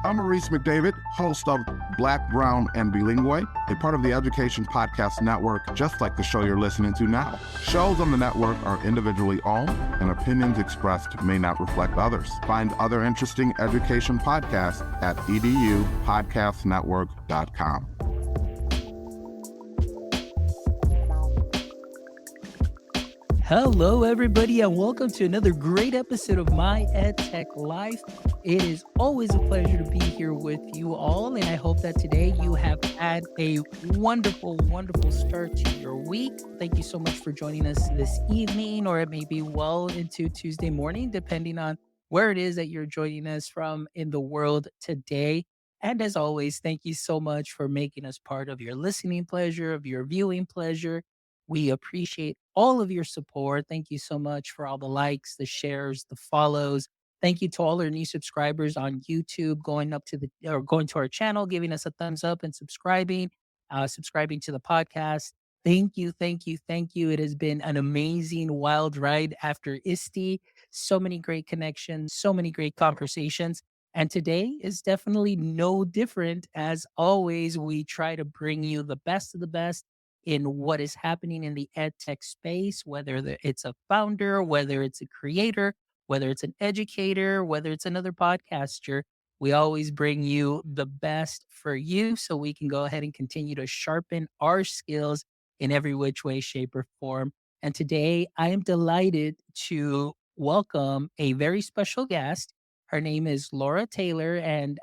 I'm Maurice McDavid, host of Black, Brown, and Bilingue, a part of the Education Podcast Network, just like the show you're listening to now. Shows on the network are individually owned, and opinions expressed may not reflect others. Find other interesting education podcasts at edupodcastnetwork.com. Hello, everybody, and welcome to another great episode of My EdTech Life. It is always a pleasure to be here with you all, and I hope that today you have had a wonderful, wonderful start to your week. Thank you so much for joining us this evening, or it may be well into Tuesday morning, depending on where it is that you're joining us from in the world today. And as always, thank you so much for making us part of your listening pleasure, of your viewing pleasure. We appreciate all of your support. Thank you so much for all the likes, the shares, the follows. Thank you to all our new subscribers on YouTube going to our channel, giving us a thumbs up and subscribing to the podcast. Thank you, thank you, thank you. It has been an amazing wild ride after ISTE. So many great connections, so many great conversations. And today is definitely no different. As always, we try to bring you the best of the best in what is happening in the ed tech space, whether it's a founder, whether it's a creator, whether it's an educator, whether it's another podcaster. We always bring you the best for you so we can go ahead and continue to sharpen our skills in every which way, shape, or form. And today I am delighted to welcome a very special guest. Her name is Laura Taylor, and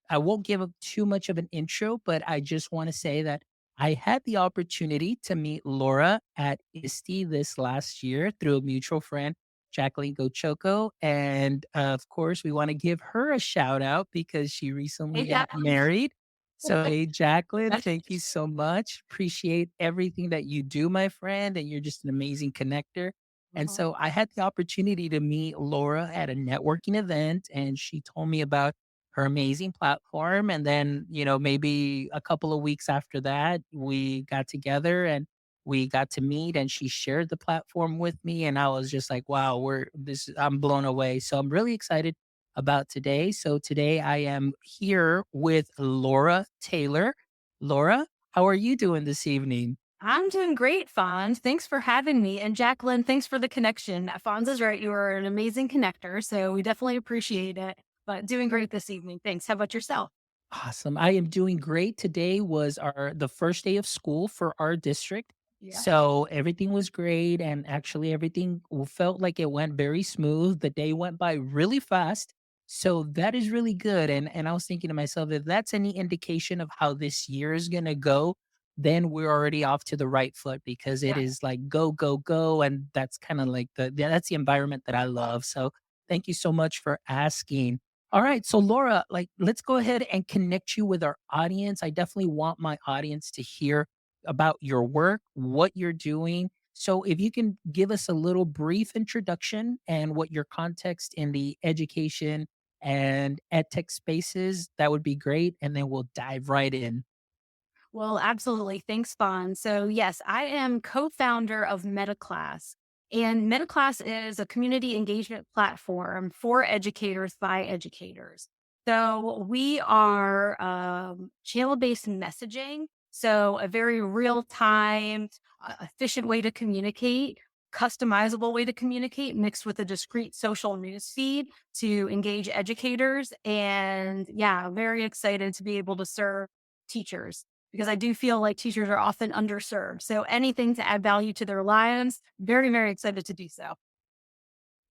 I won't give up too much of an intro, but I just want to say that I had the opportunity to meet Laura at ISTE this last year through a mutual friend, Jacqueline Gochoco. And of course, we want to give her a shout out because she recently got married. So, hey, Jacqueline, thank you so much. Appreciate everything that you do, my friend. And you're just an amazing connector. And so I had the opportunity to meet Laura at a networking event, and she told me about her amazing platform. And then, maybe a couple of weeks after that, we got together and we got to meet, and she shared the platform with me. And I was just like, wow, I'm blown away. So I'm really excited about today. So today I am here with Laura Taylor. Laura, how are you doing this evening? I'm doing great, Fonz. Thanks for having me. And Jacqueline, thanks for the connection. Fonz is right. You are an amazing connector. So we definitely appreciate it. But doing great this evening. Thanks. How about yourself? Awesome. I am doing great. Today was the first day of school for our district. Yeah. So everything was great, and actually everything felt like it went very smooth. The day went by really fast. So that is really good. And I was thinking to myself, if that's any indication of how this year is going to go, then we're already off to the right foot, because it Yeah. is like go, go, go. And that's kind of like that's the environment that I love. So thank you so much for asking. All right. So, Laura, let's go ahead and connect you with our audience. I definitely want my audience to hear about your work, what you're doing. So, if you can give us a little brief introduction and what your context in the education and ed tech spaces, that would be great. And then we'll dive right in. Well, absolutely. Thanks, Fonz. So, yes, I am co founder of MetaClass. And MetaClass is a community engagement platform for educators by educators. So, we are channel based messaging. So, a very real time, efficient way to communicate, customizable way to communicate, mixed with a discrete social news feed to engage educators. And yeah, very excited to be able to serve teachers, because I do feel like teachers are often underserved. So anything to add value to their lives, very, very excited to do so.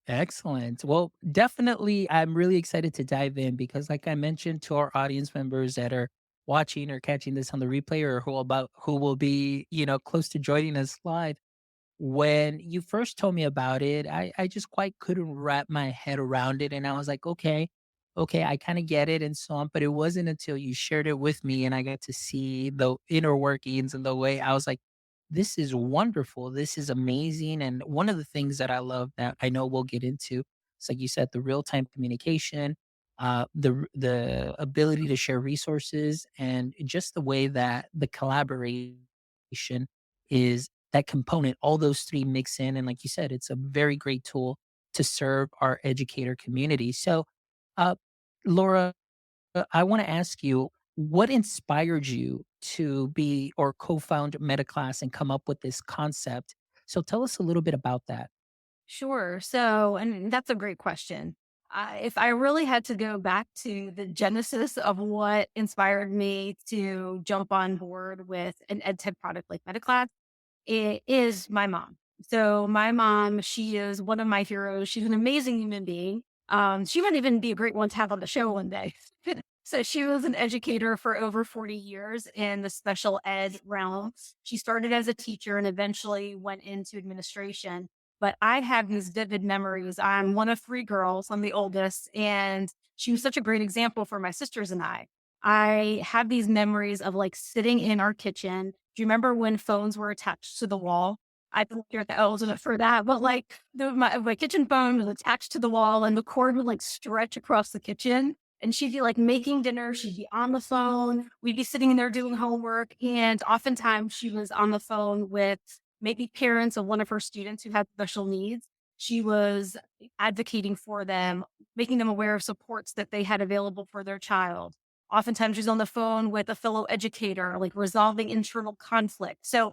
Excellent. Well, definitely, I'm really excited to dive in because, like I mentioned to our audience members that are watching or catching this on the replay, or who will be, close to joining us live. When you first told me about it, I just quite couldn't wrap my head around it. And I was like, okay, I kind of get it and so on. But it wasn't until you shared it with me and I got to see the inner workings and the way I was like, this is wonderful. This is amazing. And one of the things that I love that I know we'll get into, it's like you said, the real time communication, the ability to share resources, and just the way that the collaboration is that component. All those three mix in, and like you said, it's a very great tool to serve our educator community. So, uh, Laura, I want to ask you, what inspired you to be or co-found MetaClass and come up with this concept? So tell us a little bit about that. Sure. So, and that's a great question. If I really had to go back to the genesis of what inspired me to jump on board with an ed tech product like MetaClass, it is my mom. So my mom, she is one of my heroes. She's an amazing human being. She might even be a great one to have on the show one day. So she was an educator for over 40 years in the special ed realm. She started as a teacher and eventually went into administration. But I have these vivid memories. I'm one of three girls. I'm the oldest, and she was such a great example for my sisters and I. I have these memories of like sitting in our kitchen. Do you remember when phones were attached to the wall? I don't care the old enough for that, but like my kitchen phone was attached to the wall and the cord would like stretch across the kitchen. And she'd be like making dinner. She'd be on the phone. We'd be sitting in there doing homework. And oftentimes she was on the phone with maybe parents of one of her students who had special needs. She was advocating for them, making them aware of supports that they had available for their child. Oftentimes she's on the phone with a fellow educator, like resolving internal conflict. So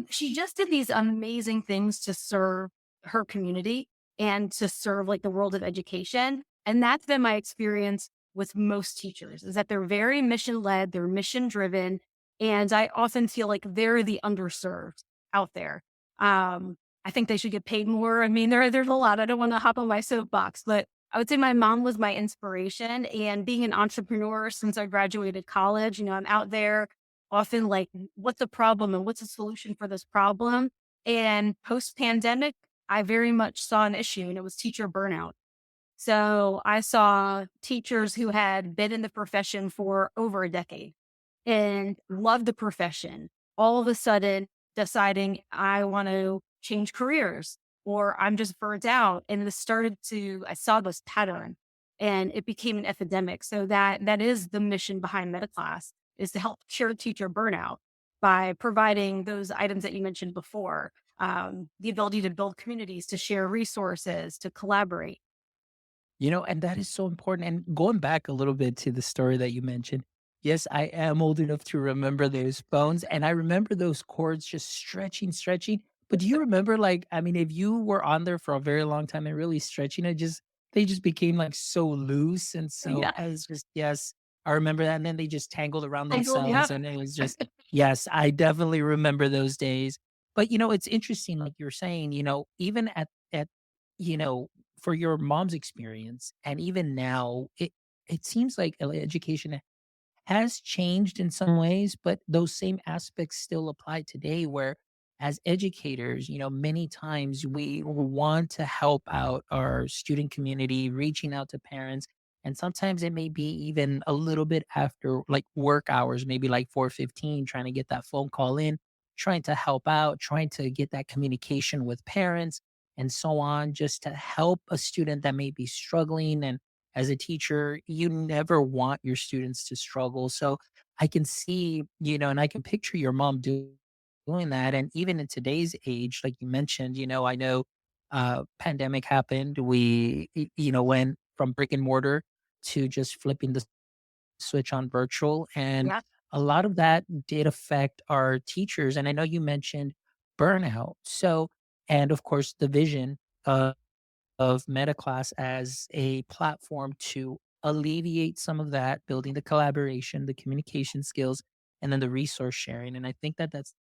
she just did these amazing things to serve her community and to serve like the world of education. And that's been my experience with most teachers is that they're very mission led, they're mission driven. And I often feel like they're the underserved out there. I think they should get paid more. I mean, there's a lot. I don't want to hop on my soapbox, but I would say my mom was my inspiration. And being an entrepreneur since I graduated college, I'm out there often like, what's the problem and what's the solution for this problem? And post pandemic, I very much saw an issue and it was teacher burnout. So I saw teachers who had been in the profession for over a decade and loved the profession, all of a sudden deciding I want to change careers or I'm just burnt out. And I saw this pattern and it became an epidemic. So that is the mission behind MetaClass is to help cure teacher burnout by providing those items that you mentioned before, the ability to build communities, to share resources, to collaborate. And that is so important. And going back a little bit to the story that you mentioned, yes, I am old enough to remember those phones. And I remember those cords just stretching, stretching. But do you remember, like, I mean, if you were on there for a very long time and really stretching it, they just became like so loose. And so Yeah. I was just, yes, I remember that. And then they just tangled around Yeah. themselves. And it was just, yes, I definitely remember those days. But, it's interesting, like you're saying, even at, you know, for your mom's experience and even now it seems like education has changed in some ways, but those same aspects still apply today where as educators, many times we want to help out our student community, reaching out to parents. And sometimes it may be even a little bit after like work hours, maybe like 4:15, trying to get that phone call in, trying to help out, trying to get that communication with parents and so on, just to help a student that may be struggling. And as a teacher, you never want your students to struggle. So I can see, and I can picture your mom doing that. And even in today's age, like you mentioned, I know pandemic happened. We went from brick and mortar to just flipping the switch on virtual. And Yeah. a lot of that did affect our teachers. And I know you mentioned burnout. So, and of course, the vision of MetaClass as a platform to alleviate some of that, building the collaboration, the communication skills, and then the resource sharing. And I think that that's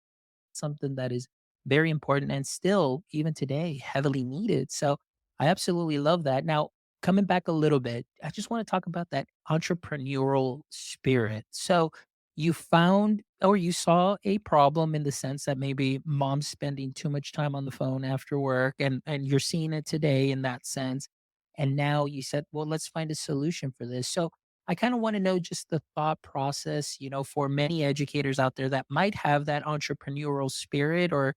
something that is very important and still, even today, heavily needed. So I absolutely love that. Now, coming back a little bit, I just want to talk about that entrepreneurial spirit. So you found or you saw a problem in the sense that maybe mom's spending too much time on the phone after work and you're seeing it today in that sense. And now you said, well, let's find a solution for this. So I kind of want to know just the thought process, for many educators out there that might have that entrepreneurial spirit or,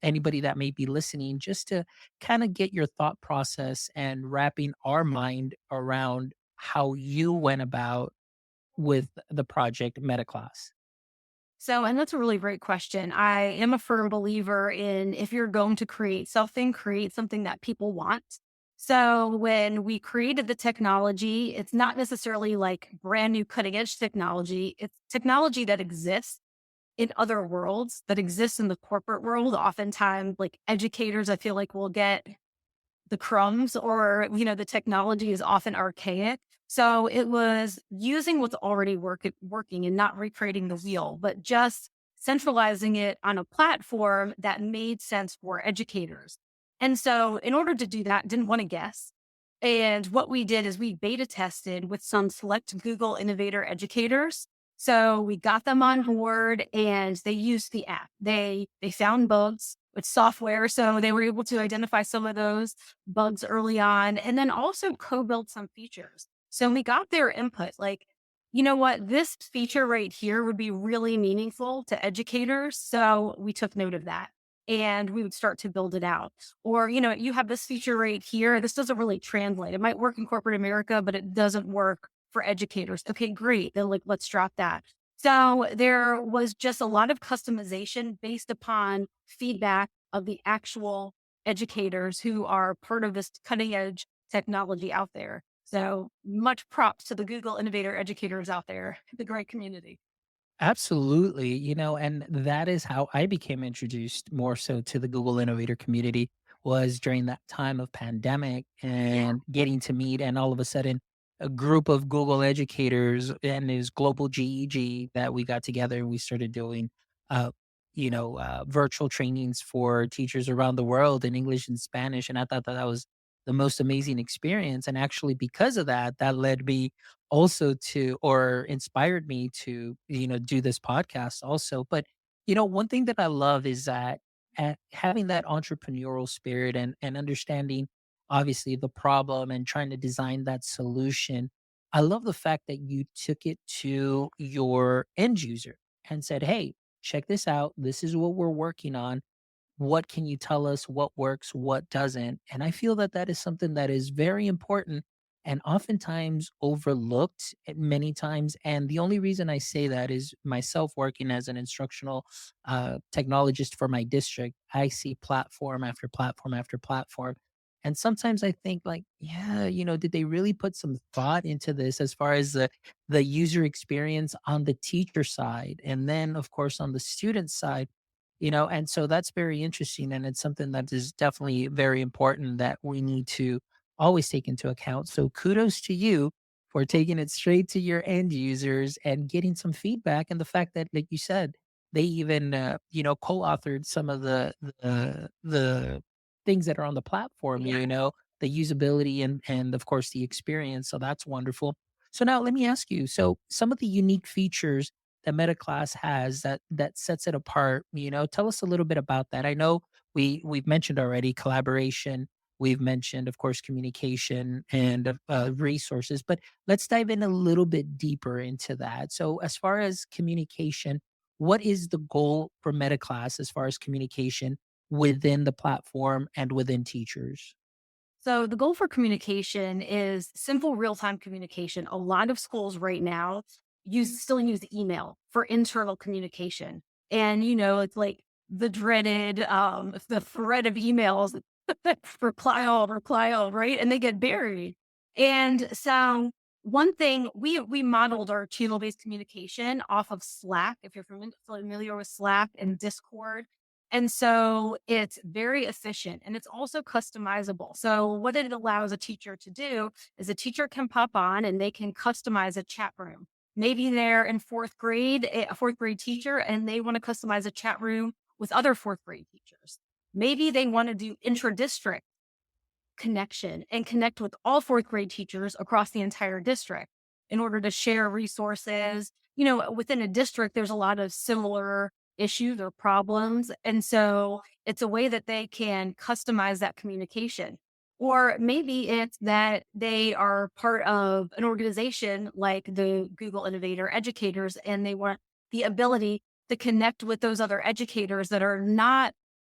anybody that may be listening, just to kind of get your thought process and wrapping our mind around how you went about with the project MetaClass. So, and that's a really great question. I am a firm believer in if you're going to create something that people want. So when we created the technology, it's not necessarily like brand new cutting edge technology. It's technology that exists in other worlds, that exists in the corporate world. Oftentimes, like educators, I feel like will get the crumbs, or, the technology is often archaic. So it was using what's already working and not recreating the wheel, but just centralizing it on a platform that made sense for educators. And so in order to do that, didn't want to guess. And what we did is we beta tested with some select Google Innovator educators. So we got them on board and they used the app. They found bugs with software, so they were able to identify some of those bugs early on, and then also co-build some features. So we got their input, like, you know what, this feature right here would be really meaningful to educators. So we took note of that and we would start to build it out. Or, you have this feature right here. This doesn't really translate. It might work in corporate America, but it doesn't work for educators. Okay, great. Then like, let's drop that. So there was just a lot of customization based upon feedback of the actual educators who are part of this cutting edge technology out there. So much props to the Google Innovator educators out there, the great community. Absolutely, and that is how I became introduced more so to the Google Innovator community was during that time of pandemic Yeah. and getting to meet and all of a sudden a group of Google educators and his global GEG that we got together and we started doing virtual trainings for teachers around the world in English and Spanish, and I thought that that was the most amazing experience, and actually because of that, that led me also to or inspired me to, do this podcast also. But, one thing that I love is that having that entrepreneurial spirit and understanding obviously the problem and trying to design that solution. I love the fact that you took it to your end user and said, "Hey, check this out. This is what we're working on. What can you tell us? What works? What doesn't?" And I feel that that is something that is very important and oftentimes overlooked many times. And the only reason I say that is myself working as an instructional technologist for my district. I see platform after platform after platform. And sometimes I think like, yeah, did they really put some thought into this as far as the user experience on the teacher side? And then of course on the student side, and so that's very interesting, and it's something that is definitely very important that we need to always take into account. So kudos to you for taking it straight to your end users and getting some feedback, and the fact that, like you said, they even co-authored some of the things that are on the platform. Yeah. The usability and of course the experience. So that's wonderful. So now let me ask you. So some of the unique features that MetaClass has that sets it apart, tell us a little bit about that. I know we've mentioned already collaboration, we've mentioned of course communication and resources, but let's dive in a little bit deeper into that. So as far as communication, what is the goal for MetaClass as far as communication within the platform and within teachers? So the goal for communication is simple real-time communication. A lot of schools right now still use email for internal communication. And it's like the dreaded the thread of emails reply all, right? And they get buried. And so one thing we modeled our channel-based communication off of Slack, if you're familiar with Slack and Discord. And so it's very efficient and it's also customizable. So what it allows a teacher to do is a teacher can pop on and they can customize a chat room. Maybe they're in fourth grade, a fourth grade teacher, and they want to customize a chat room with other fourth grade teachers. Maybe they want to do intra-district connection and connect with all fourth grade teachers across the entire district in order to share resources. Within a district, there's a lot of similar issues or problems. And so it's a way that they can customize that communication. Or maybe it's that they are part of an organization like the Google Innovator Educators, and they want the ability to connect with those other educators that are not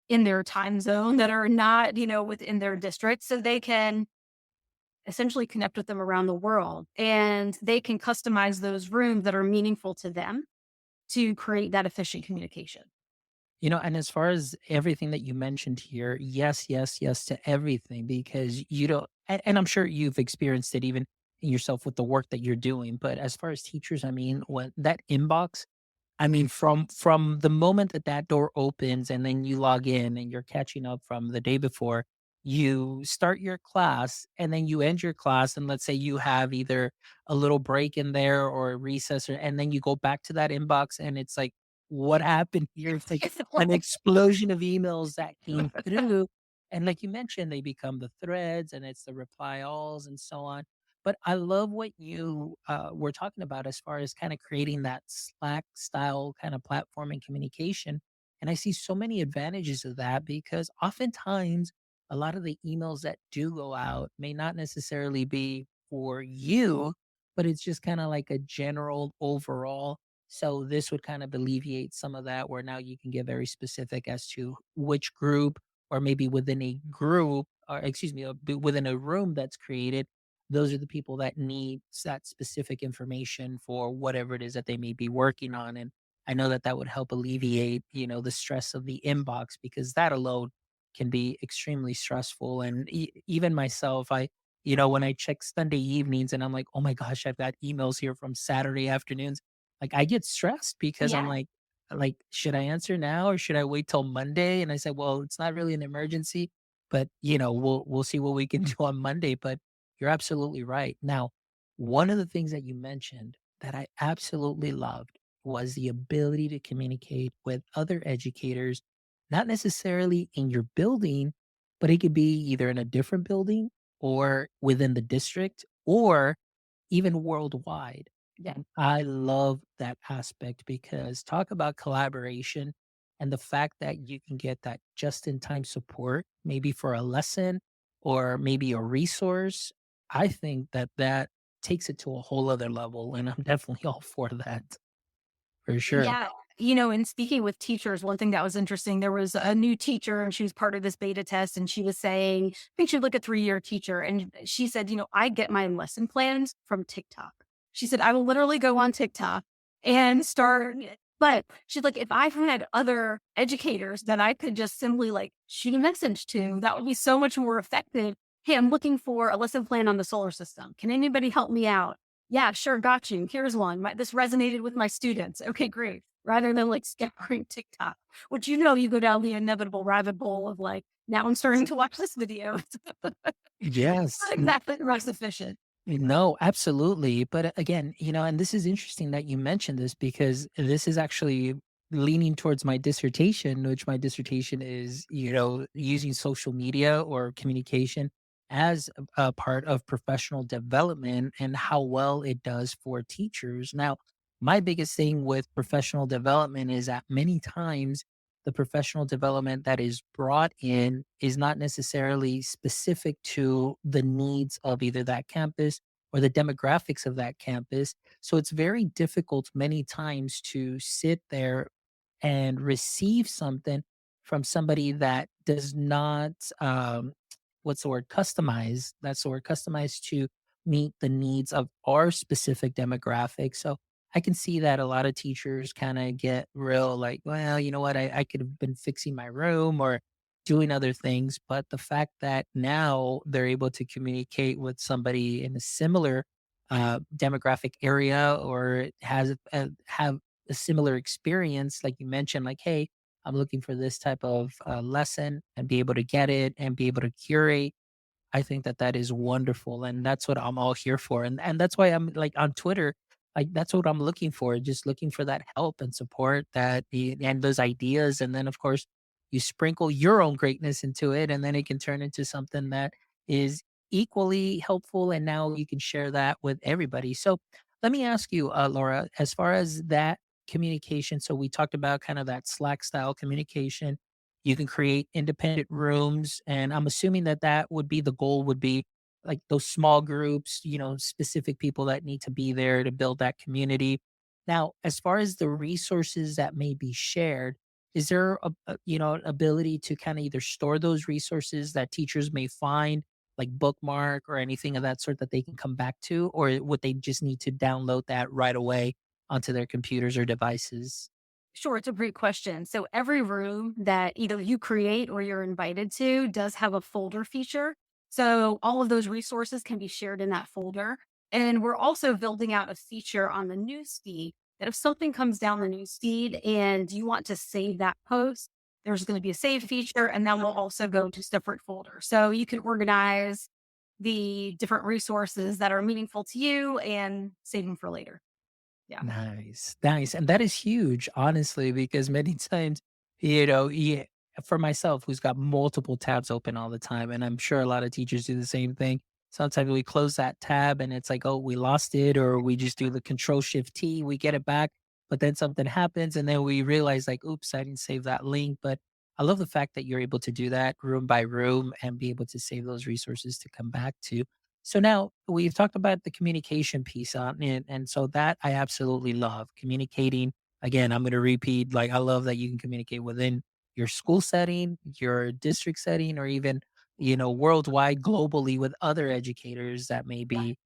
in their time zone, that are not, within their district. So they can essentially connect with them around the world and they can customize those rooms that are meaningful to them to create that efficient communication. And as far as everything that you mentioned here, yes, yes, yes to everything because you don't and I'm sure you've experienced it even in yourself with the work that you're doing. But as far as teachers, I mean, when that inbox, I mean, from the moment that that door opens and then you log in and you're catching up from the day before, you start your class and then you end your class, and let's say you have either a little break in there or a recess, and then you go back to that inbox and it's like, what happened here? It's like an explosion of emails that came through. And like you mentioned, they become the threads and it's the reply alls and so on. But I love what you were talking about as far as kind of creating that Slack style kind of platform and communication. And I see so many advantages of that because oftentimes a lot of the emails that do go out may not necessarily be for you, but it's just kind of like a general overall. So this would kind of alleviate some of that where now you can get very specific as to which group or maybe within a group or excuse me, within a room that's created, those are the people that need that specific information for whatever it is that they may be working on. And I know that that would help alleviate, the stress of the inbox because that alone can be extremely stressful. And even myself, when I check Sunday evenings and I'm like, oh my gosh, I've got emails here from Saturday afternoons. Like I get stressed because I'm Yeah. like, should I answer now or should I wait till Monday? And I said, well, it's not really an emergency, but we'll see what we can do on Monday. But you're absolutely right. Now, one of the things that you mentioned that I absolutely loved was the ability to communicate with other educators, not necessarily in your building, but it could be either in a different building or within the district or even worldwide. Yeah. And I love that aspect because talk about collaboration and the fact that you can get that just in time support, maybe for a lesson or maybe a resource. I think that that takes it to a whole other level. And I'm definitely all for that for sure. Yeah. In speaking with teachers, one thing that was interesting, there was a new teacher and she was part of this beta test and she was saying, I think she'd like a 3-year teacher. And she said, I get my lesson plans from TikTok. She said, I will literally go on TikTok and start. But she's like, if I had other educators that I could just simply like shoot a message to, that would be so much more effective. Hey, I'm looking for a lesson plan on the solar system. Can anybody help me out? Yeah, sure. Got you. Here's one. This resonated with my students. Okay, great. Rather than like scouring TikTok, which you go down the inevitable rabbit hole of like, now I'm starting to watch this video. It's Yes. not exactly the most efficient. No, absolutely. But again, and this is interesting that you mentioned this because this is actually leaning towards my dissertation, which my dissertation is, using social media or communication as a part of professional development and how well it does for teachers. Now, my biggest thing with professional development is that many times the professional development that is brought in is not necessarily specific to the needs of either that campus or the demographics of that campus. So it's very difficult many times to sit there and receive something from somebody that does not, what's the word, customize. That's the word, customize to meet the needs of our specific demographic. So I can see that a lot of teachers kind of get real like, well, you know what, I could have been fixing my room or doing other things. But the fact that now they're able to communicate with somebody in a similar demographic area or have a similar experience, like you mentioned, like, hey, I'm looking for this type of lesson and be able to get it and be able to curate. I think that that is wonderful, and that's what I'm all here for, and that's why I'm, like, on Twitter, like, that's what I'm looking for, just looking for that help and support and those ideas, and then, of course, you sprinkle your own greatness into it, and then it can turn into something that is equally helpful, and now you can share that with everybody. So, let me ask you, Laura, as far as that communication, so we talked about kind of that Slack style communication. You can create independent rooms, and I'm assuming that that would be the goal would be like those small groups, specific people that need to be there to build that community. Now, as far as the resources that may be shared, is there an ability to kind of either store those resources that teachers may find, like bookmark or anything of that sort that they can come back to, or would they just need to download that right away onto their computers or devices? Sure, it's a great question. So every room that either you create or you're invited to does have a folder feature. So all of those resources can be shared in that folder. And we're also building out a feature on the news feed that if something comes down the news feed and you want to save that post, there's going to be a save feature, and that will also go to separate folders. So you can organize the different resources that are meaningful to you and save them for later. Yeah. Nice, nice, and that is huge, honestly, because many times, yeah, for myself, who's got multiple tabs open all the time, and I'm sure a lot of teachers do the same thing. Sometimes we close that tab and it's like, oh, we lost it, or we just do the Control Shift T, we get it back, but then something happens, and then we realize, like, oops, I didn't save that link. But I love the fact that you're able to do that room by room and be able to save those resources to come back to. So now we've talked about the communication piece on it. And so that I absolutely love communicating. Again, I'm going to repeat, like, I love that you can communicate within your school setting, your district setting, or even, worldwide, globally with other educators that may be,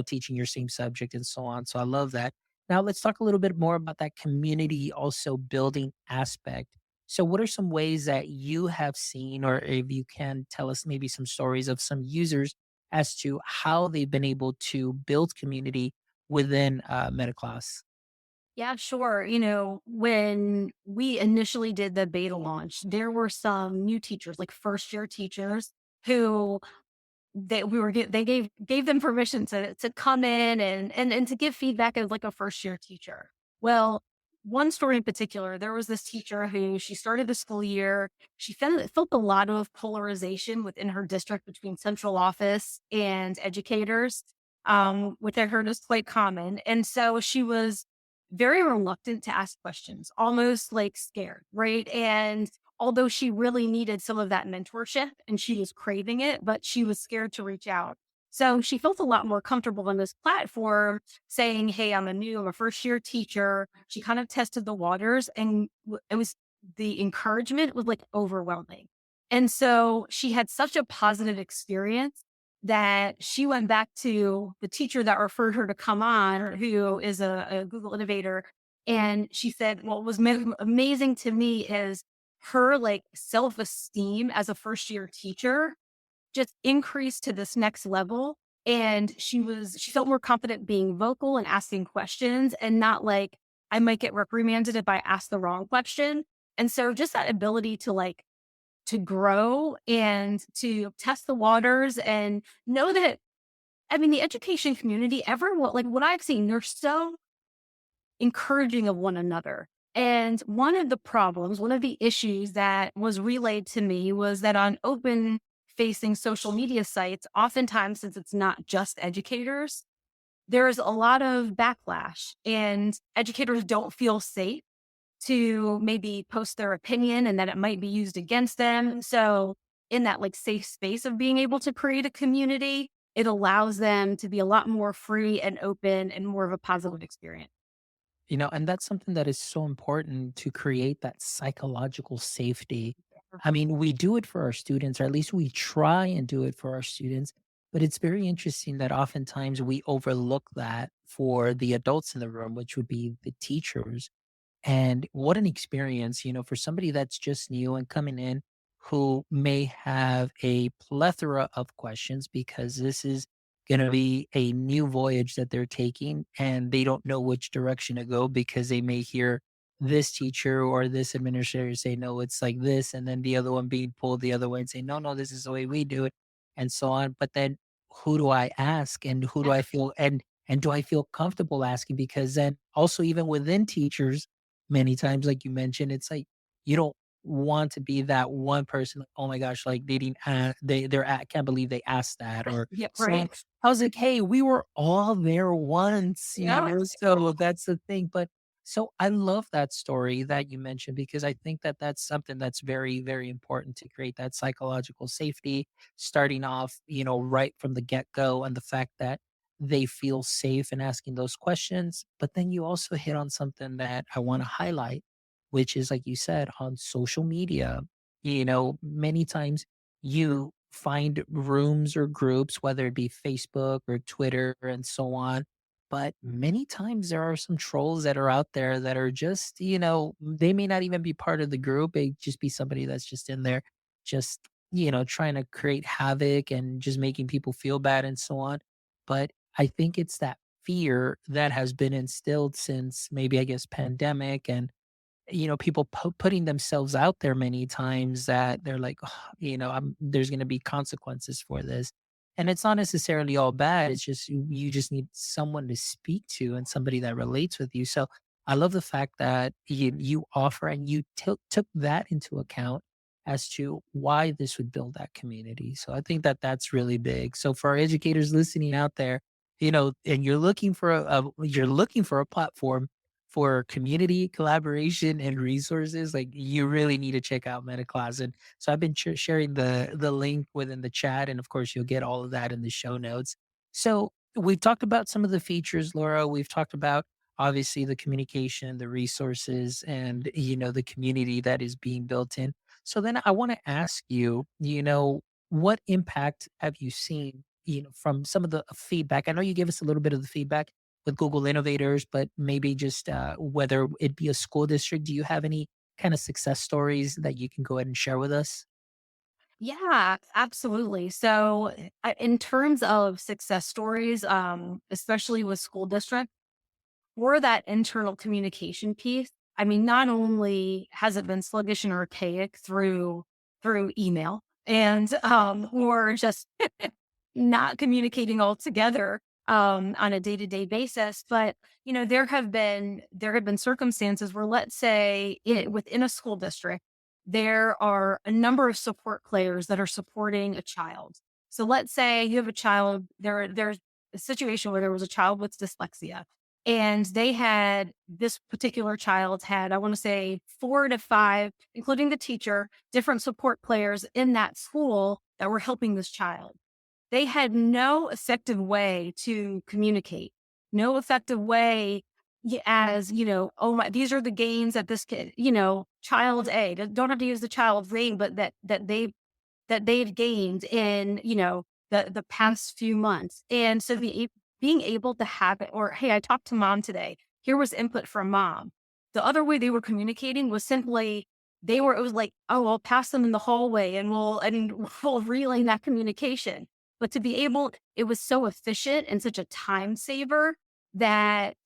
teaching your same subject and so on. So I love that. Now let's talk a little bit more about that community also building aspect. So, what are some ways that you have seen, or if you can tell us maybe some stories of some users as to how they've been able to build community within MetaClass? Yeah, sure. You know, when we initially did the beta launch, there were some new teachers, like first year teachers, who they gave them permission to come in and to give feedback as like a first year teacher. Well, one story in particular, there was this teacher who she started the school year. She felt a lot of polarization within her district between central office and educators, which I heard is quite common. And so she was very reluctant to ask questions, almost like scared, right? And although she really needed some of that mentorship and she was craving it, but she was scared to reach out. So she felt a lot more comfortable on this platform saying, hey, I'm a first year teacher. She kind of tested the waters and it was the encouragement was like overwhelming. And so she had such a positive experience that she went back to the teacher that referred her to come on, who is a Google innovator. And she said, what was amazing to me is her like self-esteem as a first year teacher just increased to this next level. And she felt more confident being vocal and asking questions and not like, I might get reprimanded if I ask the wrong question. And so just that ability to like, to grow and to test the waters and know that, I mean, the education community, everyone, like what I've seen, they're so encouraging of one another. And one of the problems, one of the issues that was relayed to me was that on open facing social media sites, oftentimes, since it's not just educators, there's a lot of backlash and educators don't feel safe to maybe post their opinion and that it might be used against them. So, in that like safe space of being able to create a community, it allows them to be a lot more free and open and more of a positive experience. And that's something that is so important to create that psychological safety. I mean, we do it for our students, or at least we try and do it for our students. But it's very interesting that oftentimes we overlook that for the adults in the room, which would be the teachers. And what an experience, for somebody that's just new and coming in who may have a plethora of questions because this is going to be a new voyage that they're taking and they don't know which direction to go because they may hear this teacher or this administrator say, no, it's like this. And then the other one being pulled the other way and say, no, no, this is the way we do it, and so on. But then who do I ask and who do I feel and do I feel comfortable asking? Because then also even within teachers, many times, like you mentioned, it's like you don't want to be that one person, like, "Oh my gosh, like, they didn't they're at can't believe they asked that," or Yeah, so right. I was like, "Hey, we were all there once," Yeah. so that's the thing. But so I love that story that you mentioned because I think that that's something that's very, very important to create that psychological safety starting off, right from the get-go, and the fact that they feel safe in asking those questions. But then you also hit on something that I want to highlight, which is like you said, on social media, many times you find rooms or groups, whether it be Facebook or Twitter and so on. But many times there are some trolls that are out there that are just, they may not even be part of the group. It just be somebody that's just in there, just trying to create havoc and just making people feel bad and so on. But I think it's that fear that has been instilled since maybe, I guess, pandemic, and people putting themselves out there many times that they're like, "Ugh, there's going to be consequences for this." And it's not necessarily all bad. It's just you just need someone to speak to and somebody that relates with you. So I love the fact that you offer and you took that into account as to why this would build that community. So I think that that's really big. So for our educators listening out there, and you're looking for a platform for community collaboration and resources, like you really need to check out MetaClass. And so I've been sharing the link within the chat, and of course you'll get all of that in the show notes. So we've talked about some of the features, Laura. We've talked about obviously the communication, the resources, and the community that is being built in. So then I want to ask you, what impact have you seen, from some of the feedback? I know you gave us a little bit of the feedback with Google Innovators, but maybe just whether it be a school district, do you have any kind of success stories that you can go ahead and share with us? Yeah, absolutely. So, in terms of success stories, especially with school district, for that internal communication piece, I mean, not only has it been sluggish and archaic through email and or just not communicating altogether on a day-to-day basis, but there have been circumstances where, let's say, within a school district, there are a number of support players that are supporting a child. So let's say you have a child, there's a situation where there was a child with dyslexia, and this particular child had, I want to say, 4 to 5, including the teacher, different support players in that school that were helping this child. They had no effective way to communicate, no effective way, as, "Oh my, these are the gains that this kid, child A, don't have to use the child's name, but that they've gained in, the past few months." And so being able to have it, or, "Hey, I talked to mom today. Here was input from mom." The other way they were communicating was simply, it was like, "Oh, I'll pass them in the hallway and we'll relay that communication." But to be able, it was so efficient and such a time saver that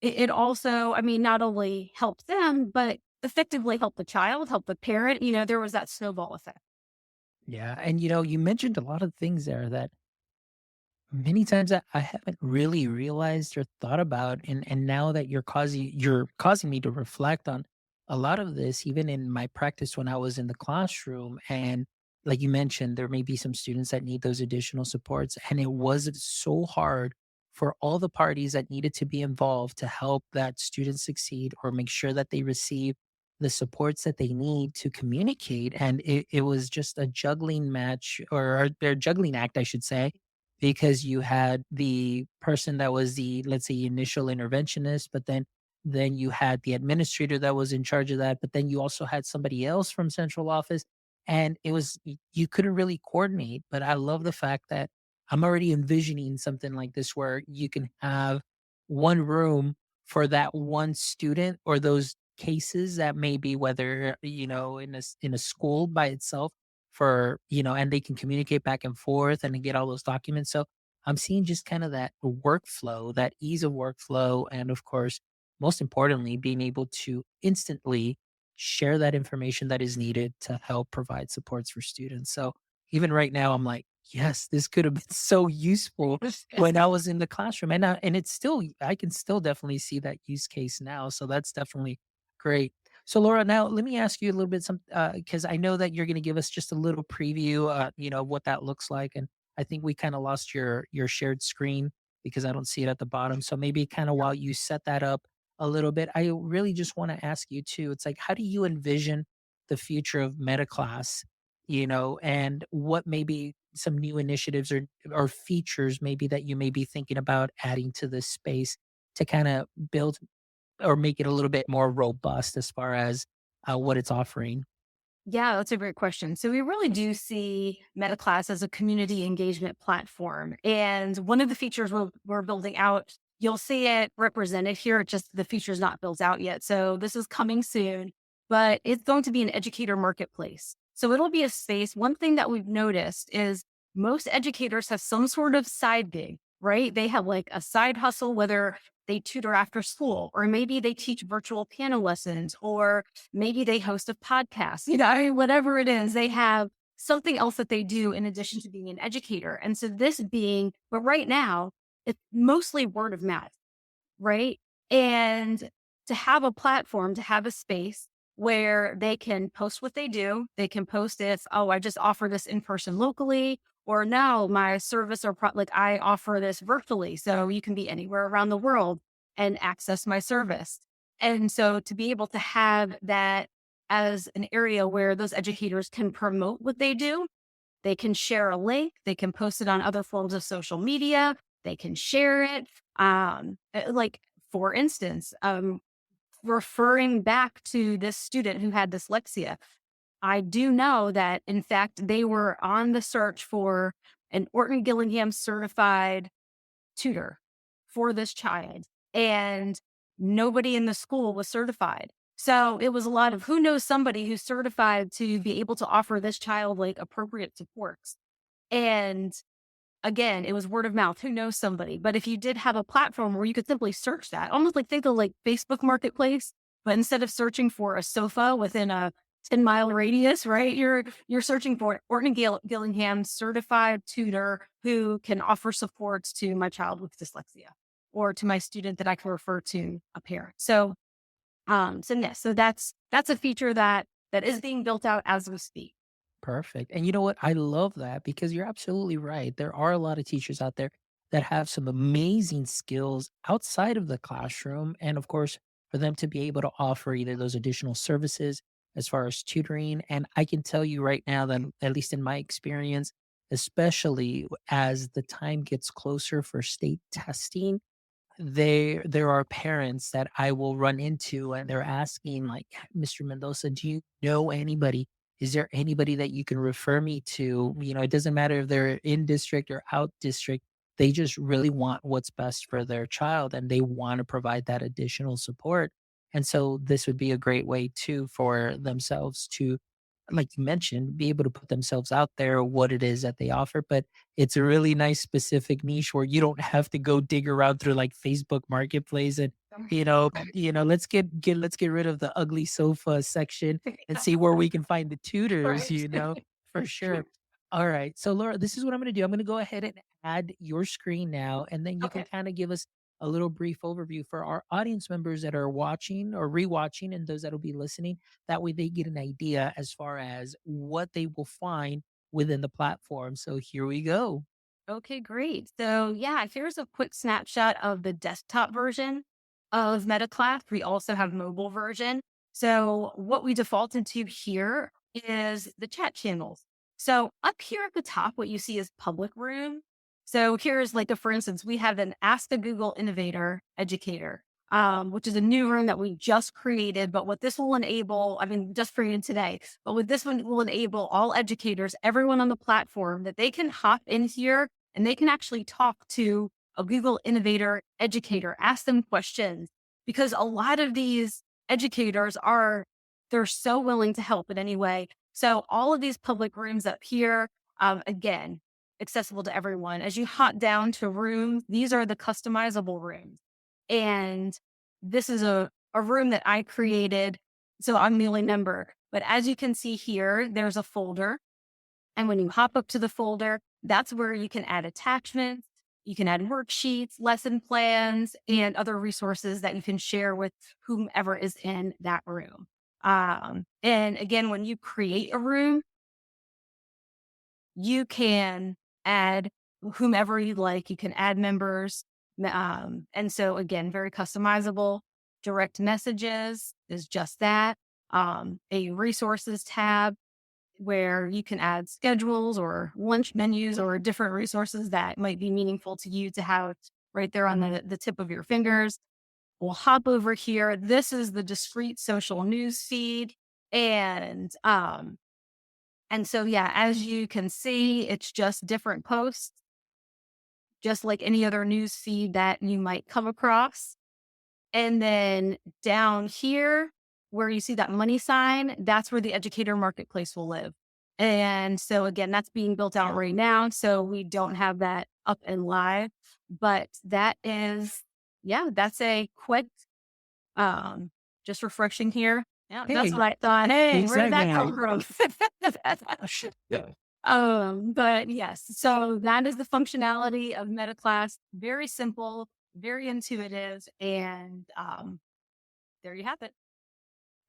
it also, I mean, not only helped them, but effectively helped the child, helped the parent. There was that snowball effect. Yeah. And you mentioned a lot of things there that many times I haven't really realized or thought about, and now that you're causing me to reflect on a lot of this, even in my practice when I was in the classroom. And like you mentioned, there may be some students that need those additional supports, and it was so hard for all the parties that needed to be involved to help that student succeed or make sure that they receive the supports that they need to communicate. And it was just a juggling match, or juggling act, I should say, because you had the person that was the, let's say, initial interventionist, but then you had the administrator that was in charge of that, but then you also had somebody else from central office, and you couldn't really coordinate. But I love the fact that I'm already envisioning something like this where you can have one room for that one student or those cases that may be, whether in a school by itself, for and they can communicate back and forth and get all those documents. So I'm seeing just kind of that workflow, that ease of workflow, and of course, most importantly, being able to instantly share that information that is needed to help provide supports for students. So even right now, I'm like, yes, this could have been so useful when I was in the classroom, and it's still, I can still definitely see that use case now. So that's definitely great. So Laura, now let me ask you a little bit, some because I know that you're going to give us just a little preview, what that looks like. And I think we kind of lost your shared screen because I don't see it at the bottom. So maybe kind of while you set that up a little bit, I really just want to ask you too. It's like, how do you envision the future of MetaClass? And what maybe some new initiatives or features maybe that you may be thinking about adding to this space to kind of build or make it a little bit more robust as far as what it's offering? Yeah, that's a great question. So we really do see MetaClass as a community engagement platform. And one of the features we're building out, you'll see it represented here. It's just the feature's not built out yet. So this is coming soon, but it's going to be an educator marketplace. So it'll be a space. One thing that we've noticed is most educators have some sort of side gig, right? They have like a side hustle, whether they tutor after school, or maybe they teach virtual piano lessons, or maybe they host a podcast, whatever it is, they have something else that they do in addition to being an educator. And so but right now, it's mostly word of mouth, right? And to have a platform, to have a space where they can post what they do, they can post if, oh, I just offer this in person locally, or no, my service like I offer this virtually. So you can be anywhere around the world and access my service. And so to be able to have that as an area where those educators can promote what they do, they can share a link, they can post it on other forms of social media, they can share it. Like for instance, referring back to this student who had dyslexia, I do know that in fact they were on the search for an Orton Gillingham certified tutor for this child, and nobody in the school was certified. So it was a lot of who knows somebody who's certified to be able to offer this child like appropriate supports. And again, it was word of mouth. Who knows somebody? But if you did have a platform where you could simply search that, almost like think of like Facebook Marketplace, but instead of searching for a sofa within a 10-mile radius, right? You're searching for Orton Gillingham certified tutor who can offer supports to my child with dyslexia or to my student that I can refer to a parent. So that's a feature that is being built out as we speak. Perfect. And you know what? I love that because you're absolutely right. There are a lot of teachers out there that have some amazing skills outside of the classroom. And of course, for them to be able to offer either those additional services as far as tutoring. And I can tell you right now that, at least in my experience, especially as the time gets closer for state testing, there are parents that I will run into and they're asking like, "Mr. Mendoza, do you know anybody? Is there anybody that you can refer me to?" It doesn't matter if they're in district or out district. They just really want what's best for their child and they want to provide that additional support. And so this would be a great way too for themselves to, like you mentioned, be able to put themselves out there, what it is that they offer. But it's a really nice specific niche where you don't have to go dig around through like Facebook Marketplace and let's get rid of the ugly sofa section and see where we can find the tutors, Right. for sure. All right. So Laura, this is what I'm going to do. I'm going to go ahead and add your screen now, and then you can Okay. kind of give us a little brief overview for our audience members that are watching or rewatching and those that will be listening. That way they get an idea as far as what they will find within the platform. So here we go. Okay, great. So yeah, here's a quick snapshot of the desktop version of MetaClass. We also have mobile version. So what we default into here is the chat channels. So up here at the top, what you see is public room. So here's like for instance, we have an Ask the Google Innovator Educator, which is a new room that we just created. But what this will enable, I mean, just created today, but what this one will enable all educators, everyone on the platform, that they can hop in here and they can actually talk to a Google Innovator Educator, ask them questions, because a lot of these educators they're so willing to help in any way. So all of these public rooms up here, again, accessible to everyone. As you hop down to rooms, these are the customizable rooms. And this is a room that I created. So I'm the only member. But as you can see here, there's a folder. And when you hop up to the folder, that's where you can add attachments, you can add worksheets, lesson plans, and other resources that you can share with whomever is in that room. And again, when you create a room, you can add whomever you like. You can add members. And so again, very customizable. Direct messages is just that. A resources tab where you can add schedules or lunch menus or different resources that might be meaningful to you to have right there on the tip of your fingers. We'll hop over here. This is the discrete social news feed. And so, yeah, as you can see, it's just different posts, just like any other news feed that you might come across. And then down here, where you see that money sign, that's where the educator marketplace will live. And so again, that's being built out right now. So we don't have that up and live, but that is, yeah, that's a quick, um, just refreshing here. Yeah, that's what Hey, I thought. Hey, where did that come exactly. from? Yeah. But yes, so that is the functionality of MetaClass. Very simple, very intuitive, and there you have it.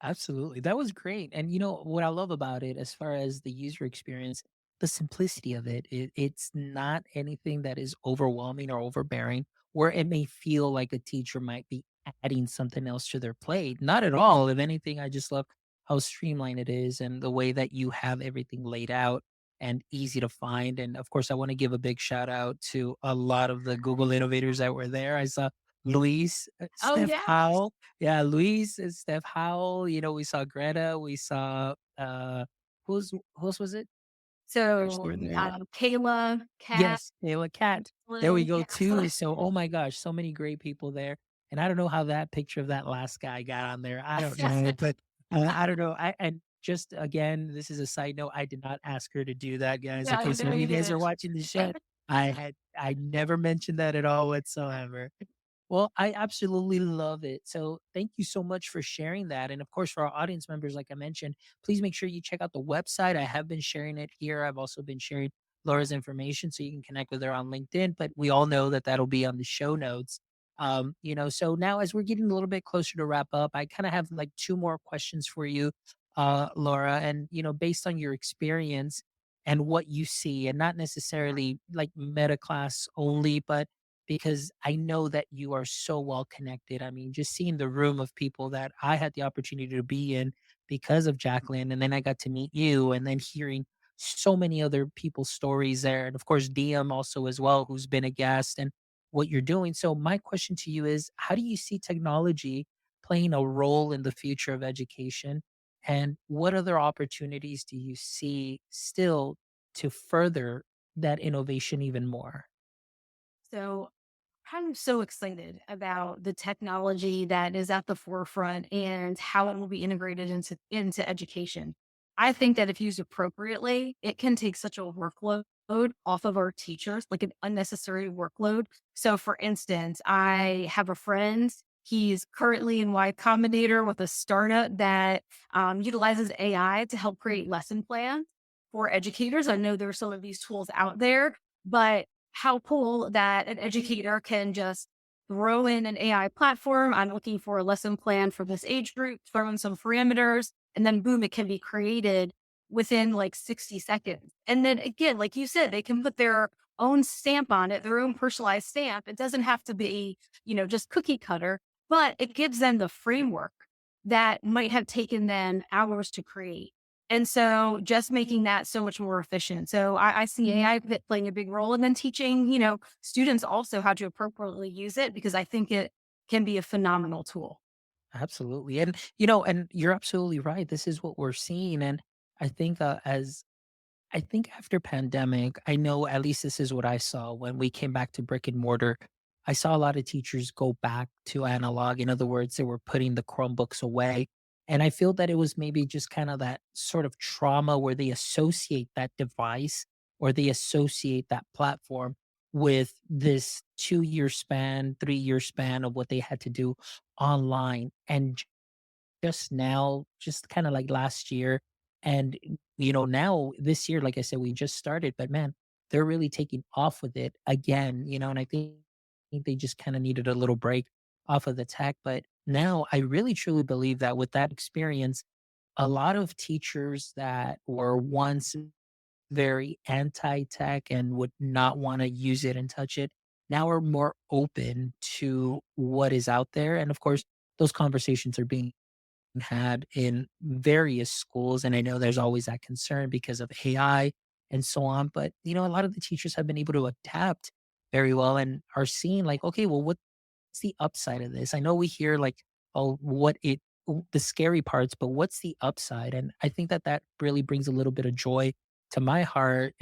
Absolutely. That was great. And you know what I love about it as far as the user experience, the simplicity of it's not anything that is overwhelming or overbearing where it may feel like a teacher might be adding something else to their plate. Not at all. If anything, I just love how streamlined it is and the way that you have everything laid out and easy to find. And of course, I want to give a big shout out to a lot of the Google innovators that were there. I saw Luis, Oh Steph yeah. Howell, yeah, Luis and Steph Howell, we saw Greta, we saw, who else was it? Actually So were there. Kayla, Kat, Yes, Kayla Cat. There we Lynn, go yeah. too. So, oh my gosh, so many great people there. And I don't know how that picture of that last guy got on there. I don't know, but I don't know. And just again, this is a side note. I did not ask her to do that, guys. Yeah, Okay, I so know when you you guys are did. watching the show, I never mentioned that at all whatsoever. Well, I absolutely love it. So thank you so much for sharing that. And of course, for our audience members, like I mentioned, please make sure you check out the website. I have been sharing it here. I've also been sharing Laura's information so you can connect with her on LinkedIn, but we all know that that'll be on the show notes. So now as we're getting a little bit closer to wrap up, I kind of have like two more questions for you, Laura. And, based on your experience and what you see, and not necessarily like meta class only, but because I know that you are so well connected. I mean, just seeing the room of people that I had the opportunity to be in because of Jacqueline, and then I got to meet you, and then hearing so many other people's stories there. And of course, DM also as well, who's been a guest and what you're doing. So, my question to you is how do you see technology playing a role in the future of education? And what other opportunities do you see still to further that innovation even more? So I'm so excited about the technology that is at the forefront and how it will be integrated into education. I think that if used appropriately, it can take such a workload off of our teachers, like an unnecessary workload. So, for instance, I have a friend. He's currently in Y Combinator with a startup that utilizes AI to help create lesson plans for educators. I know there are some of these tools out there, but how cool that an educator can just throw in an AI platform. I'm looking for a lesson plan for this age group, throw in some parameters, and then boom, it can be created within like 60 seconds. And then again, like you said, they can put their own stamp on it, their own personalized stamp. It doesn't have to be, just cookie cutter, but it gives them the framework that might have taken them hours to create. And so just making that so much more efficient. So I see AI playing a big role and then teaching, students also how to appropriately use it because I think it can be a phenomenal tool. Absolutely. And you're absolutely right. This is what we're seeing. And I think as I think after pandemic, I know at least this is what I saw when we came back to brick and mortar. I saw a lot of teachers go back to analog. In other words, they were putting the Chromebooks away. And I feel that it was maybe just kind of that sort of trauma where they associate that device or they associate that platform with this 2 year span, 3 year span of what they had to do online. And just now, just kinda like last year, and, now this year, like I said, we just started, but man, they're really taking off with it again, and I think they just kinda needed a little break off of the tech, but now I really truly believe that with that experience, a lot of teachers that were once very anti-tech and would not wanna use it and touch it, now are more open to what is out there, and of course, those conversations are being had in various schools. And I know there's always that concern because of AI and so on. But, a lot of the teachers have been able to adapt very well and are seeing like, okay, well, what's the upside of this? I know we hear like, oh, the scary parts, but what's the upside? And I think that that really brings a little bit of joy to my heart,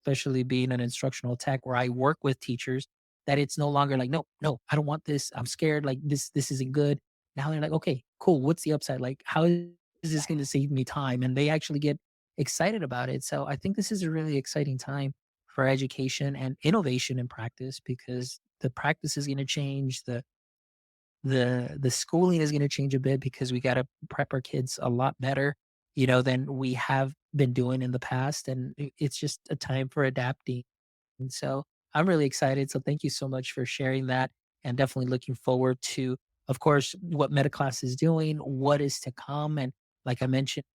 especially being an instructional tech where I work with teachers, that it's no longer like, no, no, I don't want this. I'm scared. Like this isn't good. Now they're like, okay, cool. What's the upside? Like, how is this going to save me time? And they actually get excited about it. So I think this is a really exciting time for education and innovation in practice because the practice is going to change, the schooling is going to change a bit because we got to prep our kids a lot better, than we have been doing in the past, and it's just a time for adapting. And so I'm really excited. So thank you so much for sharing that, and definitely looking forward to, of course, what MetaClass is doing, what is to come. And like I mentioned,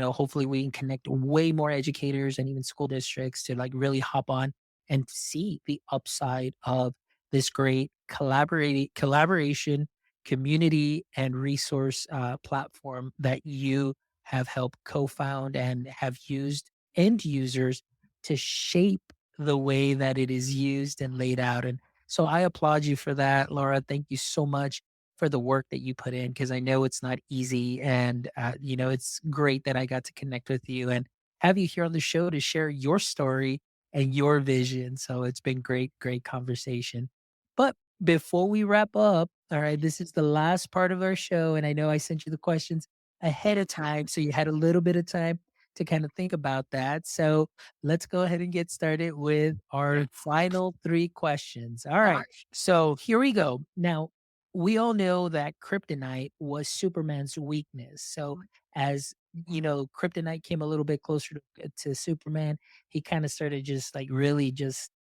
hopefully we can connect way more educators and even school districts to like really hop on and see the upside of this great collaboration, community, and resource platform that you have helped co-found and have used end users to shape the way that it is used and laid out. And so I applaud you for that, Laura. Thank you so much for the work that you put in because I know it's not easy. And, it's great that I got to connect with you and have you here on the show to share your story and your vision. So it's been great, great conversation. But before we wrap up, all right, this is the last part of our show. And I know I sent you the questions ahead of time. So you had a little bit of time to kind of think about that. So let's go ahead and get started with our final three questions. All right. So here we go. Now, we all know that kryptonite was Superman's weakness. So as kryptonite came a little bit closer to Superman, he kind of started just like really just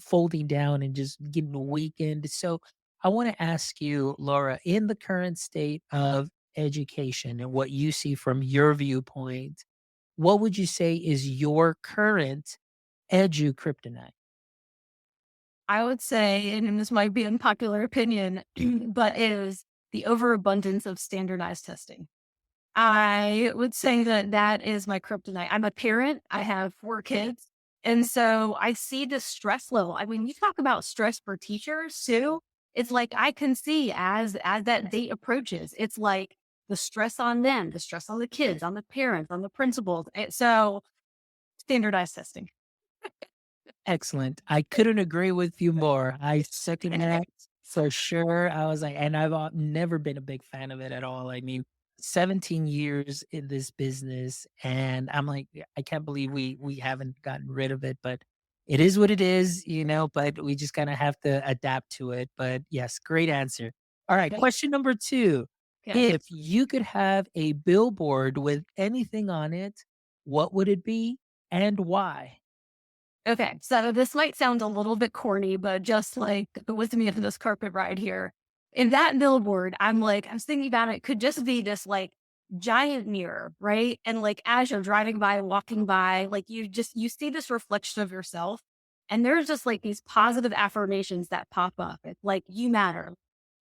folding down and just getting weakened. So I want to ask you, Laura, in the current state of education and what you see from your viewpoint, what would you say is your current edu kryptonite? I would say, and this might be unpopular opinion, but is the overabundance of standardized testing. I would say that that is my kryptonite. I'm a parent. I have 4 kids. And so I see the stress level. I mean, you talk about stress for teachers too. It's like I can see as that date approaches, it's like the stress on them, the stress on the kids, on the parents, on the principals. So standardized testing. Excellent. I couldn't agree with you more. I second that for sure. I was like, and I've never been a big fan of it at all. I mean, 17 years in this business, and I'm like, "Yeah, I can't believe we haven't gotten rid of it, but it is what it is, but we just kind of have to adapt to it. But yes, great answer. All right, question number 2. Okay. If you could have a billboard with anything on it, what would it be and why? Okay, so this might sound a little bit corny, but just like with me into this carpet ride here. In that billboard, I was thinking about it could just be this like giant mirror, right? And like as you're driving by, walking by, like you see this reflection of yourself. And there's just like these positive affirmations that pop up. It's like you matter.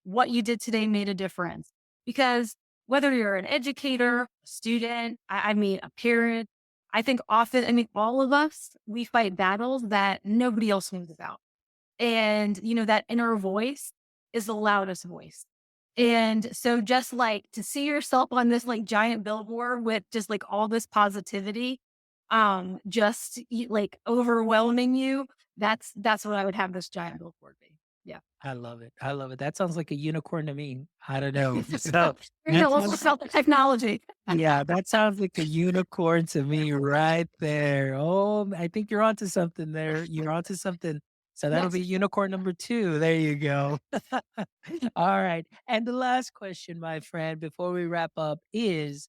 What you did today made a difference. Because whether you're an educator, a student, I mean, a parent, I think often, I mean, all of us, we fight battles that nobody else knows about. And, that inner voice is the loudest voice. And so just like to see yourself on this like giant billboard with just like all this positivity, like overwhelming you, that's what I would have this giant billboard be. Yeah. I love it. I love it. That sounds like a unicorn to me. I don't know. So You that know, also sounds, felt the technology. yeah, that sounds like a unicorn to me right there. Oh, I think you're onto something there. You're onto something. So that'll be Yes. unicorn number 2. There you go. All right. And the last question, my friend, before we wrap up is,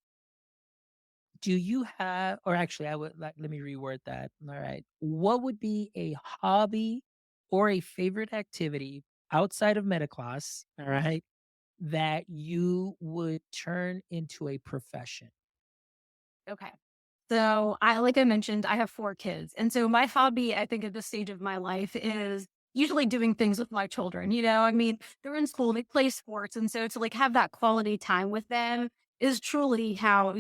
do you have, or actually, I would like, let me reword that. All right. What would be a hobby or a favorite activity outside of MetaClass? All right. That you would turn into a profession? Okay. So like I mentioned, I have 4 kids. And so my hobby, I think at this stage of my life is usually doing things with my children. I mean, they're in school, they play sports. And so to like have that quality time with them is truly how,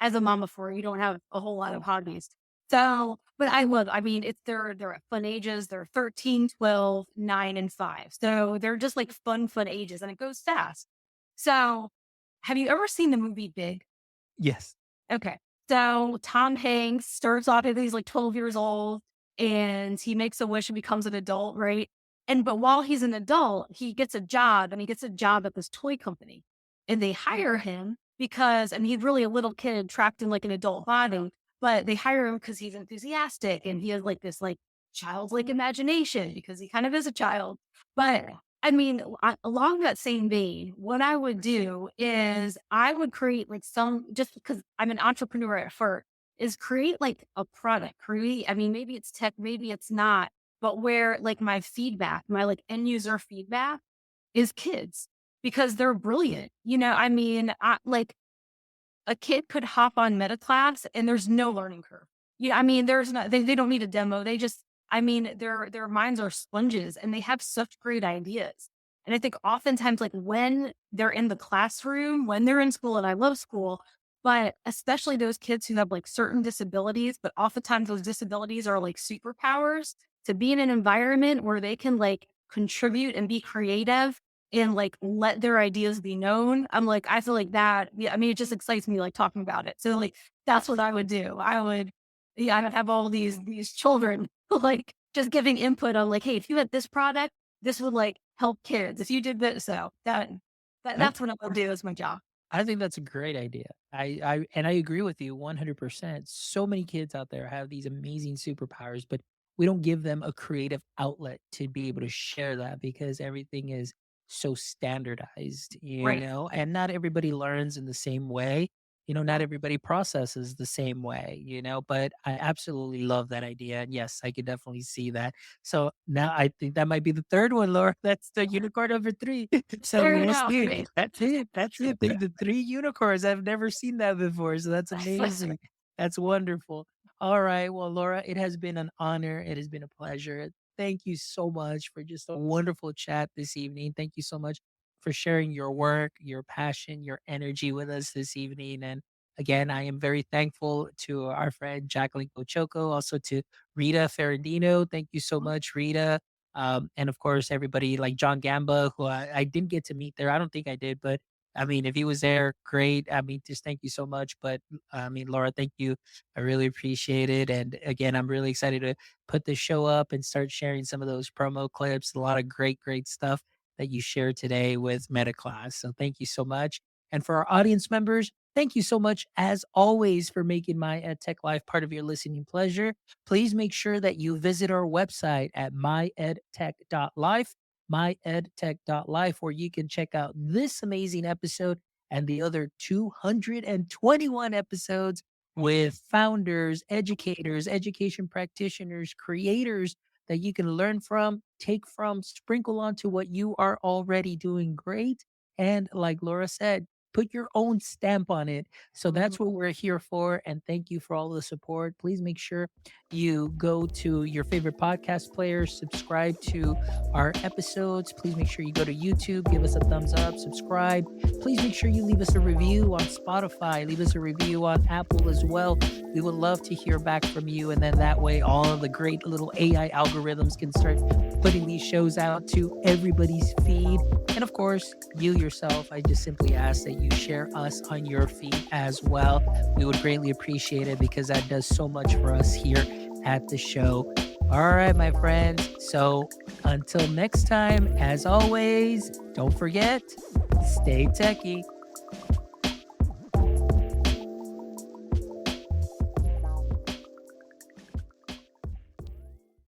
as a mom of 4, you don't have a whole lot of hobbies. So, but I mean, they're at fun ages. They're 13, 12, 9, and 5. So they're just like fun ages and it goes fast. So have you ever seen the movie Big? Yes. Okay. So Tom Hanks starts off as he's like 12 years old and he makes a wish and becomes an adult, right? But while he's an adult, he gets a job and he gets a job at this toy company and they hire him because, and he's really a little kid trapped in like an adult body, but they hire him because he's enthusiastic and he has like this like childlike imagination because he kind of is a child. But I mean, along that same vein, what I would do is I would create like some, just because I'm an entrepreneur at first, is create like a product, create, I mean, maybe it's tech, maybe it's not, but where like my feedback, my like end user feedback is kids because they're brilliant. I mean, like a kid could hop on MetaClass and there's no learning curve. Yeah, I mean, there's not, they don't need a demo. They just, I mean, their minds are sponges and they have such great ideas. And I think oftentimes, like when they're in the classroom, when they're in school, and I love school, but especially those kids who have like certain disabilities, but oftentimes those disabilities are like superpowers, to be in an environment where they can like contribute and be creative and like let their ideas be known. I'm like, I feel like that. Yeah, I mean, it just excites me like talking about it. So like that's what I would do. Yeah, I would have all these children like just giving input on like, hey, if you had this product, this would like help kids. If you did this, so that's what I would do as my job. I think that's a great idea. I agree with you 100%. So many kids out there have these amazing superpowers, but we don't give them a creative outlet to be able to share that because everything is so standardized, Right. and not everybody learns in the same way. Not everybody processes the same way, but I absolutely love that idea. And yes, I could definitely see that. So now I think that might be the third one, Laura. That's the unicorn number three. So There you we'll go. see. Right. That's it. That's it. The three unicorns. I've never seen that before. So that's amazing. That's wonderful. All right. Well, Laura, it has been an honor. It has been a pleasure. Thank you so much for just a wonderful chat this evening. Thank you so much for sharing your work, your passion, your energy with us this evening. And again, I am very thankful to our friend Jacqueline Cochoco, also to Rita Ferrandino. Thank you so much, Rita. And of course, everybody like John Gamba, who I didn't get to meet there. I don't think I did, but I mean, if he was there, great. I mean, just thank you so much. But I mean, Laura, thank you. I really appreciate it. And again, I'm really excited to put this show up and start sharing some of those promo clips. A lot of great, great stuff that you shared today with MetaClass. So thank you so much. And for our audience members, thank you so much, as always, for making my EdTech Life part of your listening pleasure. Please make sure that you visit our website at myedtech.life, myedtech.life, where you can check out this amazing episode and the other 221 episodes with founders, educators, education practitioners, creators that you can learn from, take from, sprinkle onto what you are already doing great. And like Laura said, put your own stamp on it. So that's what we're here for. And thank you for all the support. Please make sure you go to your favorite podcast player, subscribe to our episodes. Please make sure you go to YouTube, give us a thumbs up, subscribe. Please make sure you leave us a review on Spotify, leave us a review on Apple as well. We would love to hear back from you. And then that way, all of the great little AI algorithms can start putting these shows out to everybody's feed. And of course, you yourself, I just simply ask that you share us on your feed as well. We would greatly appreciate it because that does so much for us here at the show. All right, my friends. So until next time, as always, don't forget, stay techie.